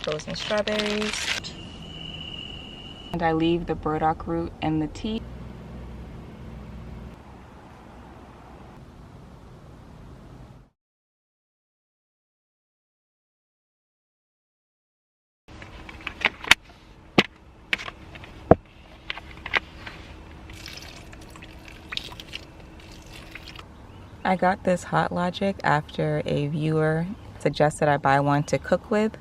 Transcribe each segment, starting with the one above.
frozen strawberries. And I leave the burdock root in the tea. I got this Hot Logic after a viewer suggested I buy one to cook with.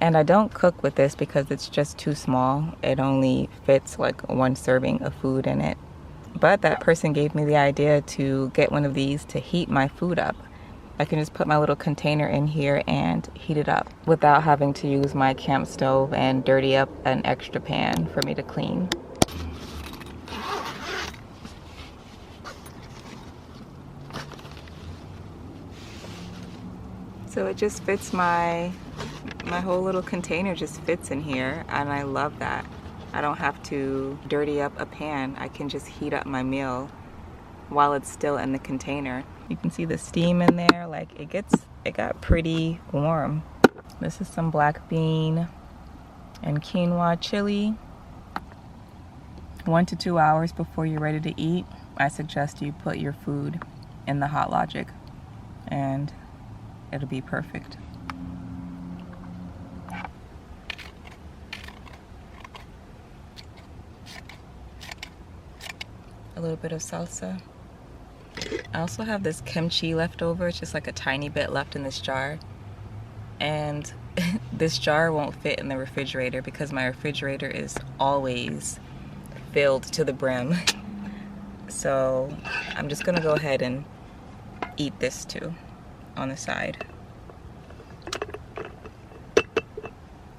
And I don't cook with this because it's just too small. It only fits like one serving of food in it. But that person gave me the idea to get one of these to heat my food up. I can just put my little container in here and heat it up without having to use my camp stove and dirty up an extra pan for me to clean. So it just fits my whole little container just fits in here, and I love that. I don't have to dirty up a pan. I can just heat up my meal while it's still in the container. You can see the steam in there, like it got pretty warm. This is some black bean and quinoa chili. 1 to 2 hours before you're ready to eat, I suggest you put your food in the Hot Logic and it'll be perfect. A little bit of salsa. I also have this kimchi left over. It's just like a tiny bit left in this jar. And this jar won't fit in the refrigerator because my refrigerator is always filled to the brim. So I'm just gonna go ahead and eat this too on the side.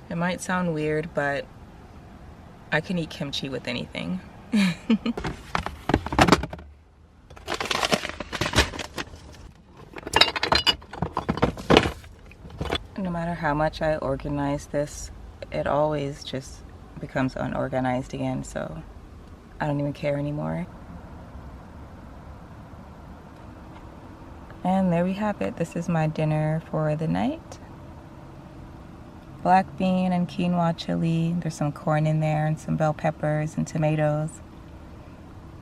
It might sound weird, but I can eat kimchi with anything. No matter how much I organize this, it always just becomes unorganized again, so I don't even care anymore. And there we have it. This is my dinner for the night. Black bean and quinoa chili. There's some corn in there and some bell peppers and tomatoes.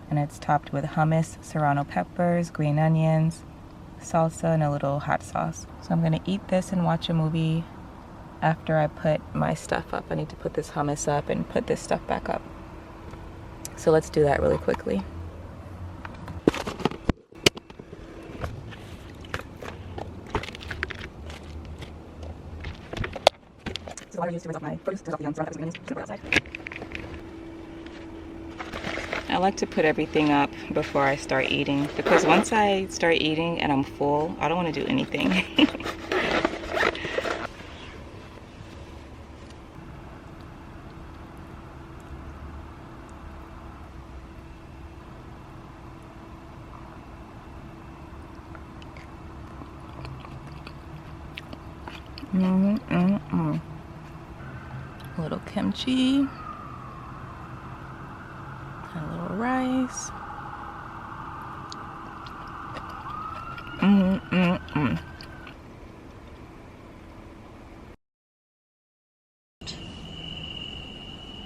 And it's topped with hummus, serrano peppers, green onions, salsa, and a little hot sauce. So I'm gonna eat this and watch a movie after I put my stuff up. I need to put this hummus up and put this stuff back up. So let's do that really quickly. So I used to rinse off my produce, rinse off the young serrano peppers and onions, outside. I like to put everything up before I start eating because once I start eating and I'm full, I don't want to do anything. A little kimchi. A little rice.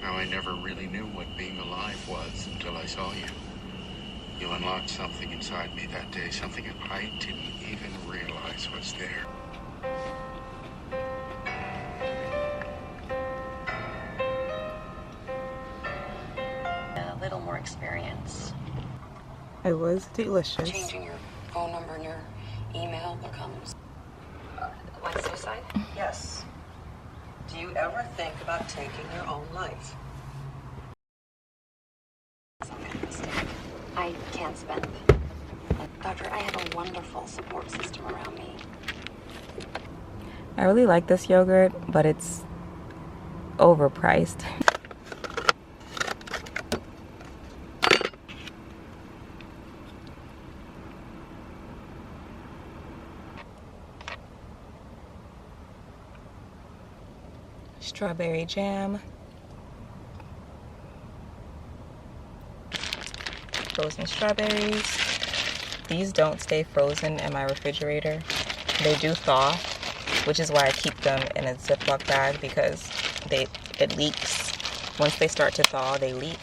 Now, I never really knew what being alive was until I saw you. You unlocked something inside me that day, something I didn't even realize was there. A little more experience. It was delicious. Changing your phone number and your email becomes like suicide? Yes. Do you ever think about taking your own life? Some kind of mistake. I can't spend. Doctor, I have a wonderful support system around me. I really like this yogurt, but it's overpriced. Strawberry jam. Frozen strawberries. These don't stay frozen in my refrigerator. They do thaw, which is why I keep them in a Ziploc bag, because it leaks. Once they start to thaw, they leak.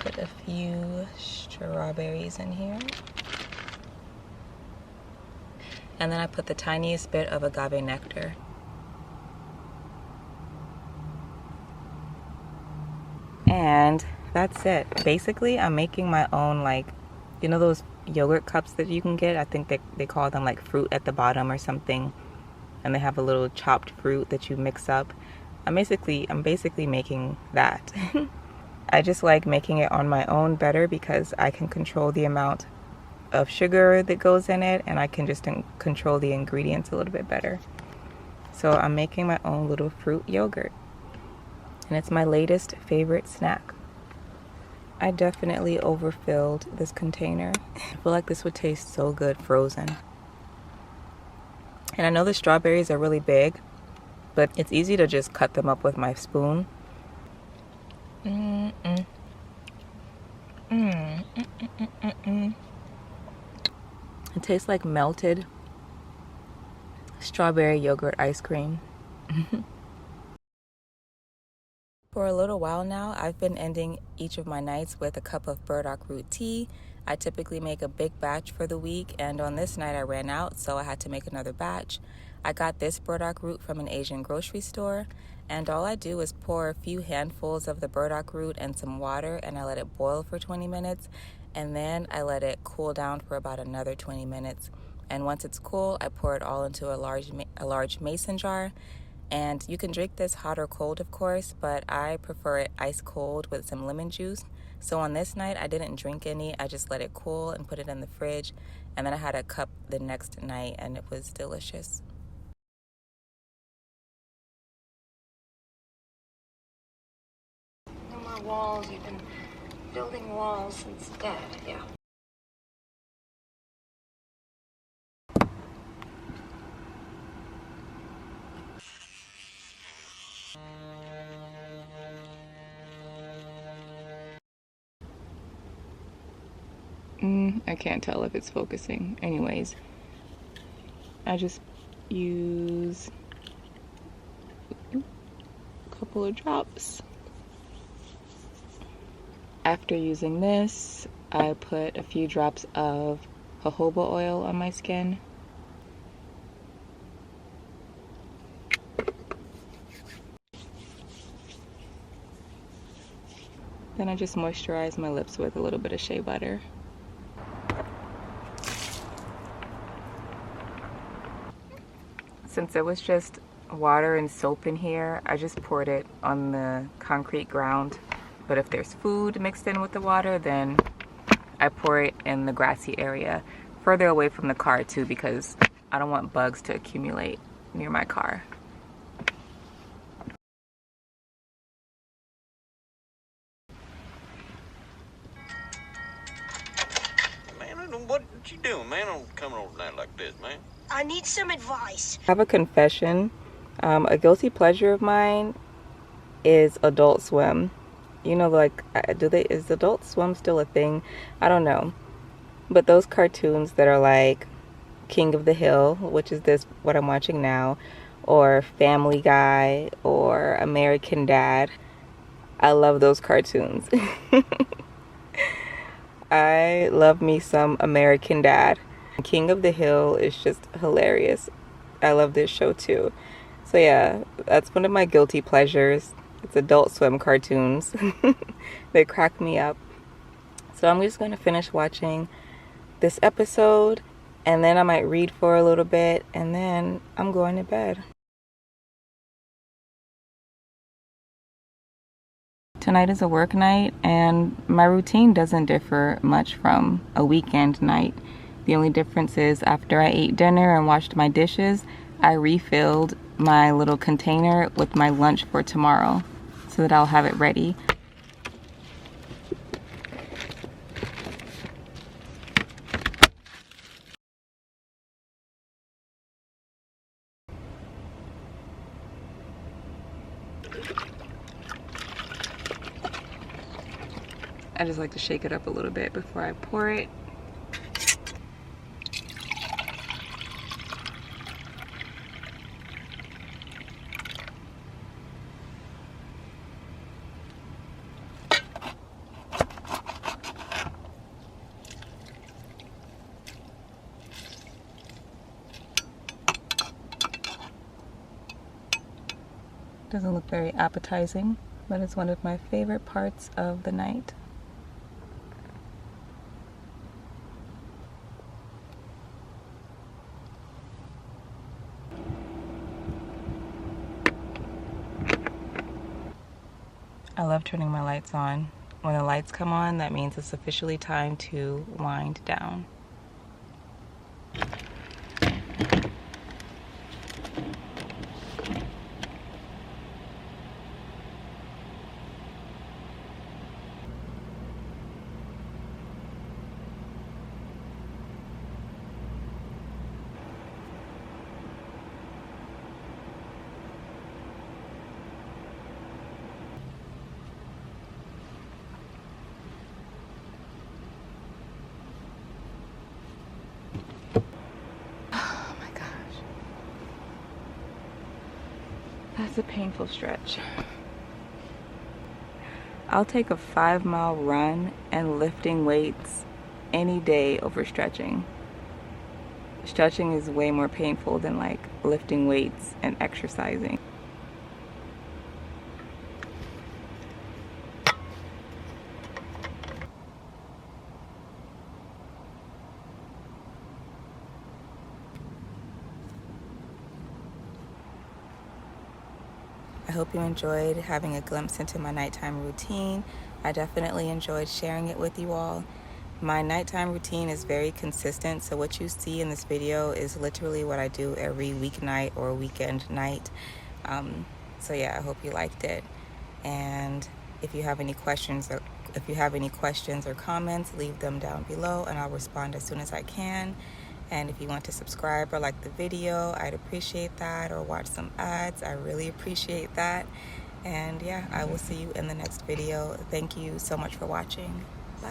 Put a few strawberries in here. And then I put the tiniest bit of agave nectar. And that's it. Basically, I'm making my own, like, you know those yogurt cups that you can get? I think they call them like fruit at the bottom or something. And they have a little chopped fruit that you mix up. I'm basically making that. I just like making it on my own better because I can control the amount of sugar that goes in it, and I can just control the ingredients a little bit better. So I'm making my own little fruit yogurt, and it's my latest favorite snack. I definitely overfilled this container. I feel like this would taste so good frozen. And I know the strawberries are really big, but it's easy to just cut them up with my spoon. It tastes like melted strawberry yogurt ice cream. For a little while now, I've been ending each of my nights with a cup of burdock root tea. I typically make a big batch for the week, and on this night I ran out, so I had to make another batch. I got this burdock root from an Asian grocery store, and all I do is pour a few handfuls of the burdock root and some water, and I let it boil for 20 minutes, and then I let it cool down for about another 20 minutes. And once it's cool, I pour it all into a large mason jar. And you can drink this hot or cold, of course, but I prefer it ice cold with some lemon juice. So on this night, I didn't drink any. I just let it cool and put it in the fridge. And then I had a cup the next night, and it was delicious. No more walls. You've been building walls since Dad, yeah. I can't tell if it's focusing. Anyways, I just use a couple of drops. After using this, I put a few drops of jojoba oil on my skin. Then I just moisturize my lips with a little bit of shea butter. Since it was just water and soap in here, I just poured it on the concrete ground. But if there's food mixed in with the water, then I pour it in the grassy area, further away from the car too, because I don't want bugs to accumulate near my car. Man, what you doing, man? I'm coming over there like this, man. I need some advice. I have a confession. A guilty pleasure of mine is Adult Swim. You know, like, is Adult Swim still a thing? I don't know. But those cartoons that are like King of the Hill, which is what I'm watching now, or Family Guy, or American Dad, I love those cartoons. I love me some American Dad. King of the Hill is just hilarious. I love this show too. So yeah, that's one of my guilty pleasures. It's Adult Swim cartoons. They crack me up. So I'm just going to finish watching this episode, and then I might read for a little bit, and then I'm going to bed. Tonight is a work night, and my routine doesn't differ much from a weekend night. The only difference is after I ate dinner and washed my dishes, I refilled my little container with my lunch for tomorrow so that I'll have it ready. I just like to shake it up a little bit before I pour it. Doesn't look very appetizing, but it's one of my favorite parts of the night. I love turning my lights on. When the lights come on, that means it's officially time to wind down. Oh my gosh. That's a painful stretch. I'll take a 5-mile run and lifting weights any day over stretching. Stretching is way more painful than like lifting weights and exercising. I hope you enjoyed having a glimpse into my nighttime routine. I definitely enjoyed sharing it with you all. My nighttime routine is very consistent, so what you see in this video is literally what I do every weeknight or weekend night. So yeah, I hope you liked it. And if you have any questions or comments, leave them down below and I'll respond as soon as I can. And if you want to subscribe or like the video, I'd appreciate that, or watch some ads. I really appreciate that. And yeah, I will see you in the next video. Thank you so much for watching. Bye.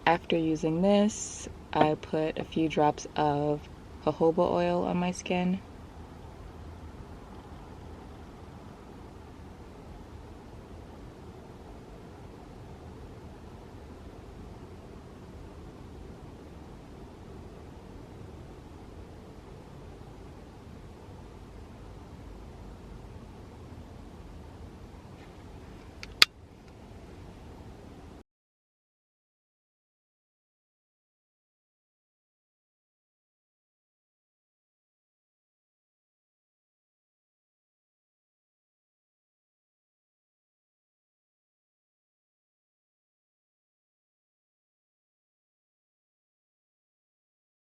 After using this, I put a few drops of jojoba oil on my skin.